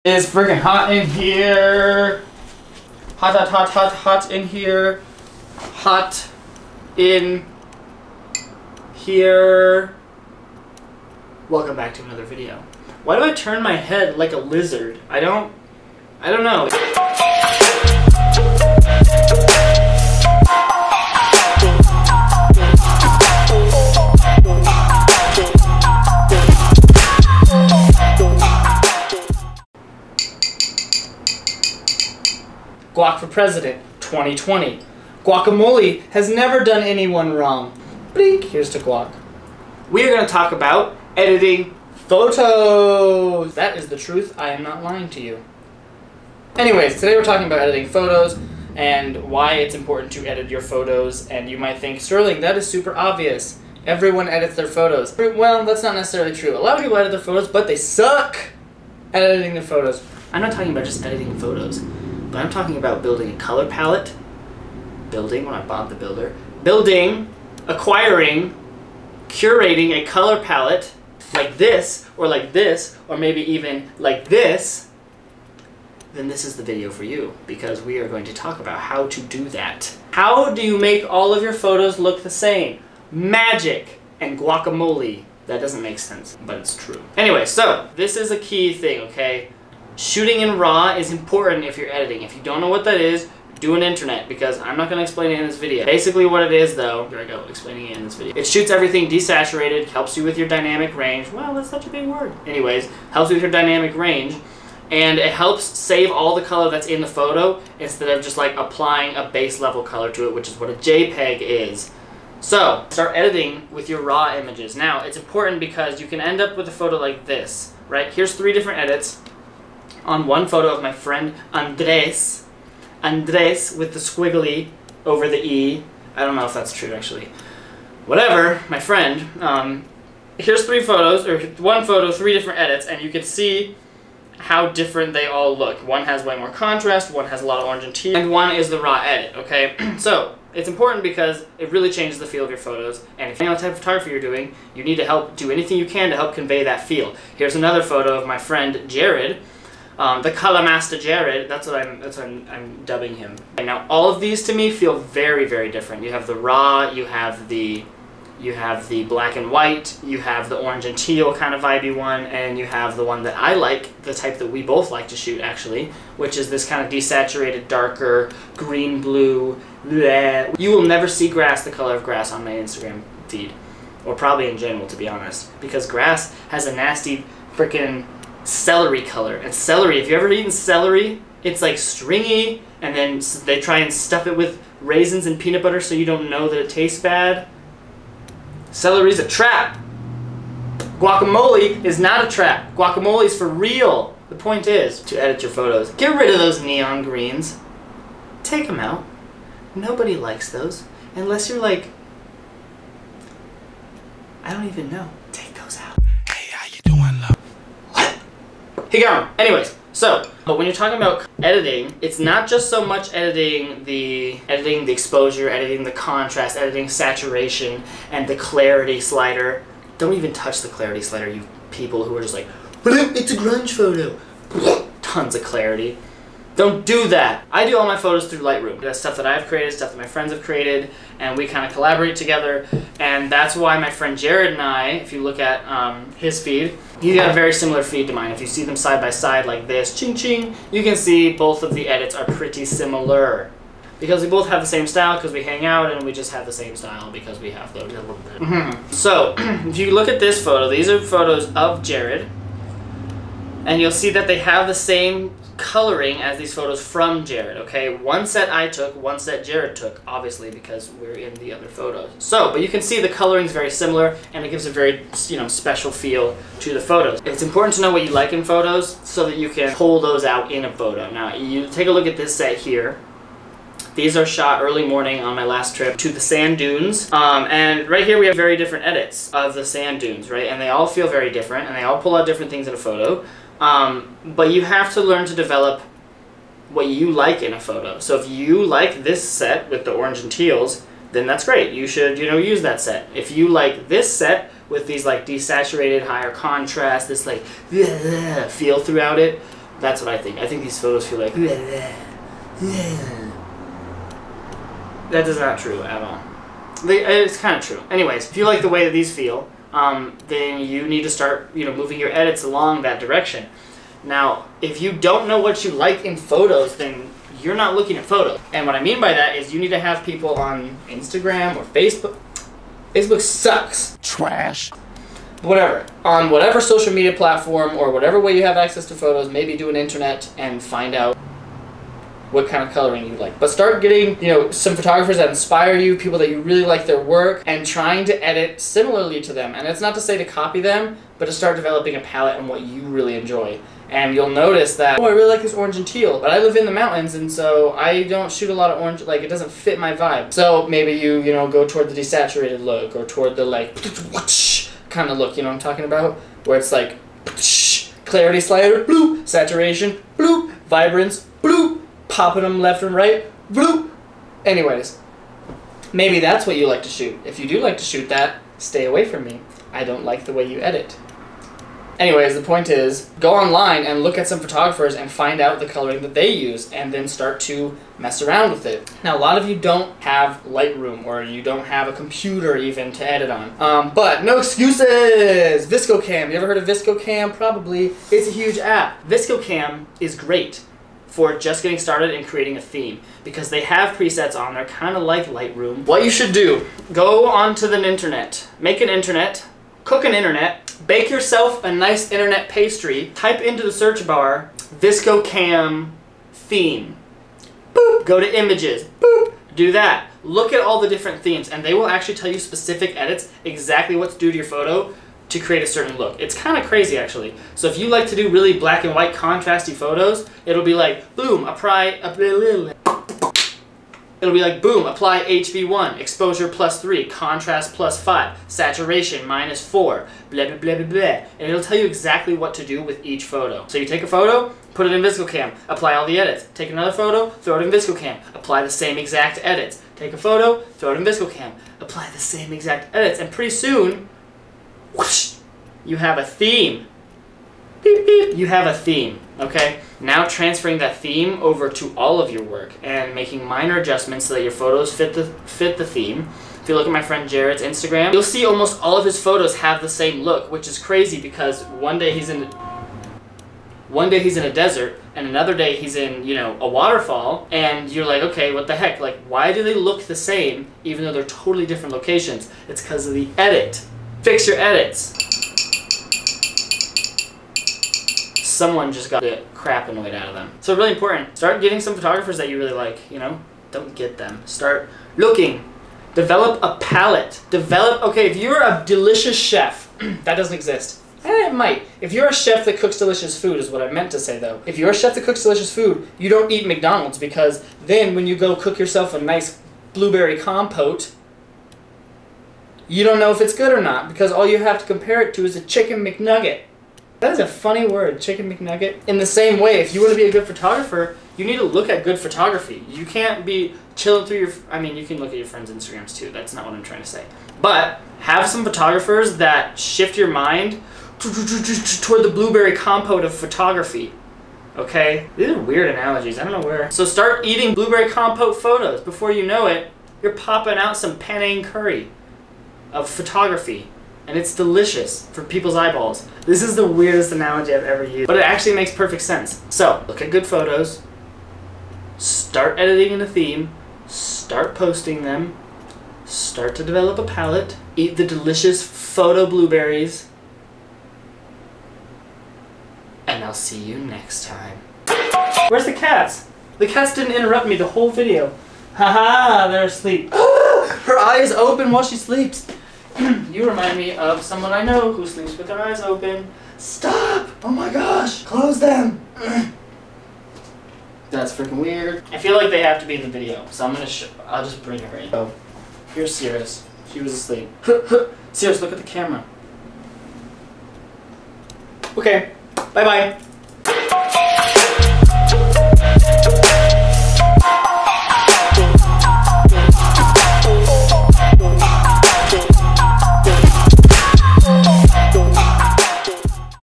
It's freaking hot in here. Hot, hot, hot, hot, hot in here. Hot in here. Welcome back to another video. Why do I turn my head like a lizard? I don't know. Guac for President 2020. Guacamole has never done anyone wrong. Blink. Here's to guac. We are going to talk about editing photos. That is the truth. I am not lying to you. Anyways, today we're talking about editing photos and why it's important to edit your photos. And you might think, Sterling, that is super obvious. Everyone edits their photos. Well, that's not necessarily true. A lot of people edit their photos, but they suck at editing their photos. I'm not talking about just editing photos, but I'm talking about building a color palette. Building, when I bought the builder. Building, acquiring, curating a color palette like this, or maybe even like this. Then this is the video for you, because we are going to talk about how to do that. How do you make all of your photos look the same? Magic and guacamole. That doesn't make sense, but it's true. Anyway, so this is a key thing, okay? Shooting in RAW is important if you're editing. If you don't know what that is, do an internet, because I'm not going to explain it in this video. Basically what it is though, here I go, explaining it in this video. It shoots everything desaturated, helps you with your dynamic range. Wow, that's such a big word. Anyways, helps you with your dynamic range, and it helps save all the color that's in the photo instead of just like applying a base level color to it, which is what a JPEG is. So, start editing with your RAW images. Now, it's important because you can end up with a photo like this, right? Here's 3 different edits on one photo of my friend Andres. Andres with the squiggly over the E. I don't know if that's true actually. Whatever, my friend. Here's 3 photos, or one photo, 3 different edits, and you can see how different they all look. One has way more contrast, one has a lot of orange and teal, and one is the raw edit, okay? So, it's important because it really changes the feel of your photos, and if you know what type of photography you're doing, you need to do anything you can to help convey that feel. Here's another photo of my friend Jared. The Color Master Jared, that's what I'm dubbing him. And now all of these to me feel very, very different. You have the raw, you have the black and white, you have the orange and teal kind of vibey one, and you have the one that I like, the type that we both like to shoot actually, which is this kind of desaturated, darker, green, blue, bleh. You will never see grass, the color of grass, on my Instagram feed. Or probably in general, to be honest. Because grass has a nasty freaking celery color. And celery, if you've ever eaten celery, it's like stringy, and then they try and stuff it with raisins and peanut butter so you don't know that it tastes bad. Celery's a trap. Guacamole is not a trap. Guacamole is for real. The point is to edit your photos. Get rid of those neon greens. Take them out. Nobody likes those. Unless you're like, I don't even know. Take those out. Hey, how you doing, love? Hey, go. Anyways, but when you're talking about editing, it's not just so much editing the exposure, editing the contrast, editing saturation, and the clarity slider. Don't even touch the clarity slider, you people who are just like, it's a grunge photo. Tons of clarity. Don't do that. I do all my photos through Lightroom. That's stuff that I've created, stuff that my friends have created, and we kind of collaborate together. And that's why my friend Jared and I, if you look at his feed, he's got a very similar feed to mine. If you see them side by side like this, ching ching, you can see both of the edits are pretty similar. Because we both have the same style, because we hang out, and we just have the same style because we have those. So, if you look at this photo, these are photos of Jared, and you'll see that they have the same coloring as these photos from Jared, okay? One set I took, one set Jared took, obviously, because we're in the other photos. So, but you can see the coloring is very similar, and it gives a very, special feel to the photos. It's important to know what you like in photos so that you can pull those out in a photo. Now, you take a look at this set here. These are shot early morning on my last trip to the sand dunes. And right here we have very different edits of the sand dunes, right? And they all feel very different, and they all pull out different things in a photo. But you have to learn to develop what you like in a photo. So if you like this set with the orange and teals, then that's great. You should, use that set. If you like this set with these like desaturated, higher contrast, this like feel throughout it, That's what I think. I think these photos feel like... That is not true at all. It's kind of true. Anyways, if you like the way that these feel, then you need to start, moving your edits along that direction. Now, if you don't know what you like in photos, then you're not looking at photos. And what I mean by that is you need to have people on Instagram or Facebook. Facebook sucks. Trash. Whatever. On whatever social media platform or whatever way you have access to photos, maybe do an internet and find out what kind of coloring you like. But start getting, some photographers that inspire you, people that you really like their work, and trying to edit similarly to them. And it's not to say to copy them, but to start developing a palette on what you really enjoy. And you'll notice that, oh, I really like this orange and teal, but I live in the mountains, and so I don't shoot a lot of orange, like, it doesn't fit my vibe. So maybe you go toward the desaturated look, or toward the, like, kind of look, you know what I'm talking about? Where it's like, clarity slider, blue, saturation, blue, vibrance, blue, popping them left and right, blue. Anyways, maybe that's what you like to shoot. If you do like to shoot that, stay away from me. I don't like the way you edit. Anyways, the point is, go online and look at some photographers and find out the coloring that they use, and then start to mess around with it. Now, a lot of you don't have Lightroom, or you don't have a computer even to edit on. But no excuses! VSCO Cam. You ever heard of VSCO Cam? Probably. It's a huge app. VSCO Cam is great for just getting started and creating a theme, because they have presets on there, kind of like Lightroom. What you should do, go onto the internet, make an internet, cook an internet, bake yourself a nice internet pastry, type into the search bar, VSCO Cam theme. Boop. Go to images. Boop. Do that. Look at all the different themes, and they will actually tell you specific edits, exactly what to do to your photo to create a certain look. It's kind of crazy, actually. So if you like to do really black and white contrasty photos, it'll be like, boom, apply it'll be like, boom, apply HV1, exposure +3, contrast +5, saturation -4, blah, blah, blah, blah, blah. And it'll tell you exactly what to do with each photo. So you take a photo, put it in VSCO Cam, apply all the edits. Take another photo, throw it in VSCO Cam, apply the same exact edits. Take a photo, throw it in VSCO Cam, apply the same exact edits. And pretty soon, whoosh, you have a theme. Beep, beep. You have a theme, okay? Now transferring that theme over to all of your work and making minor adjustments so that your photos fit the theme. If you look at my friend Jared's Instagram, you'll see almost all of his photos have the same look, which is crazy because one day he's in a desert and another day he's in, a waterfall, and you're like, okay, what the heck? Like, why do they look the same even though they're totally different locations? It's because of the edit. Fix your edits. Someone just got the crap annoyed out of them. So really important. Start getting some photographers that you really like, Don't get them. Start looking. Develop a palette. Okay, if you're a delicious chef, that doesn't exist. It might. If you're a chef that cooks delicious food is what I meant to say, though. If you're a chef that cooks delicious food, you don't eat McDonald's, because then when you go cook yourself a nice blueberry compote, you don't know if it's good or not, because all you have to compare it to is a chicken McNugget. That is a funny word, chicken McNugget. In the same way, if you want to be a good photographer, you need to look at good photography. You can't be chilling through you can look at your friends' Instagrams too, that's not what I'm trying to say. But have some photographers that shift your mind toward the blueberry compote of photography. Okay? These are weird analogies, I don't know where. So start eating blueberry compote photos. Before you know it, you're popping out some penne curry of photography. And it's delicious for people's eyeballs. This is the weirdest analogy I've ever used, but it actually makes perfect sense. So, look at good photos, start editing in a theme, start posting them, start to develop a palette, eat the delicious photo blueberries, and I'll see you next time. Where's the cats? The cats didn't interrupt me the whole video. Haha, they're asleep. Her eyes open while she sleeps. You remind me of someone I know who sleeps with their eyes open. Stop! Oh my gosh! Close them! That's freaking weird. I feel like they have to be in the video, so I'll just bring her in. Oh, here's Cirrus. She was asleep. Cirrus, look at the camera. Okay, bye-bye.